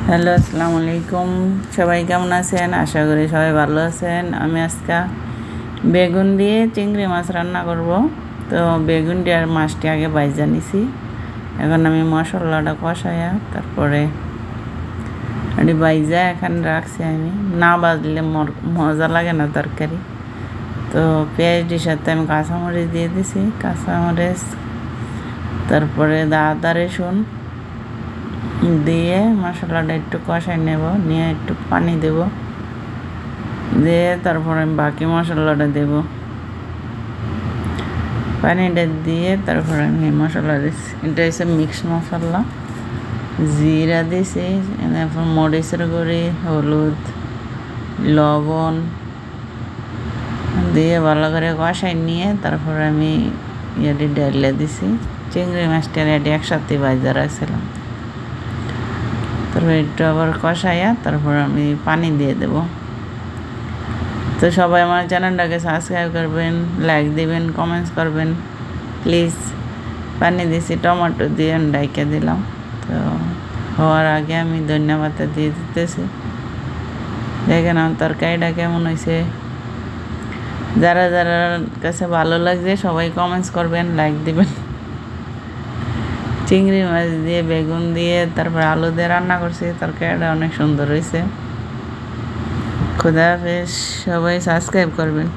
Hello, আসসালামু আলাইকুম। সবাই কেমন আছেন? আশা করি সবাই ভালো আছেন। আমি আজকে বেগুন দিয়ে চিংড়ি মাছ রান্না করব। তো বেগুনটি আর মাছটি আগে ভাইজা নিছি। এখন আমি মশলাটা কষাইয়া তারপরে এটি ভাইজা এখানে রাখছি। আমি না বাজলে মজা লাগে না তরকারি। তো পেঁয়াজটির সাথে আমি কাঁচামরিচ দিয়ে দিছি, কাঁচামরিচ, তারপরে আদা রসুন দিয়ে মশলাটা একটু কষাই নেব, নিয়ে একটু পানি দেব, দিয়ে তারপরে আমি বাকি মশলাটা দেব। পানিটা দিয়ে তারপরে আমি মশলা দিচ্ছি। এটা হচ্ছে মিক্স মশলা, জিরা দিছি, তারপর মরিচের গুঁড়ি, হলুদ, লবণ দিয়ে ভালো করে কষাই নিয়ে তারপরে আমি ইয়েটি ডাইলে দিছি। চিংড়ি মাছটা রেডি একসাথে ভাজা রাখছিলাম। তারপর একটু আবার কষাইয়া তারপর আমি পানি দিয়ে দেব। তো সবাই আমার চ্যানেলটাকে সাবস্ক্রাইব করবেন, লাইক দিবেন, কমেন্টস করবেন প্লিজ। পানি দিয়েছি, টমেটো দিয়ে ডাইকে দিলাম। তো হওয়ার আগে আমি ধনিয়া দিয়ে দিতেছি। দেখেন আমার তরকারিটা কেমন হয়েছে। যারা যারা কাছে ভালো লাগছে সবাই কমেন্টস করবেন, লাইক দিবেন। চিংড়ি মাছ দিয়ে বেগুন দিয়ে তারপর আলু দিয়ে রান্না করছি। তরকারিটা অনেক সুন্দর হয়েছে। খুদা হাফেজ, সবাই সাবস্ক্রাইব করবেন।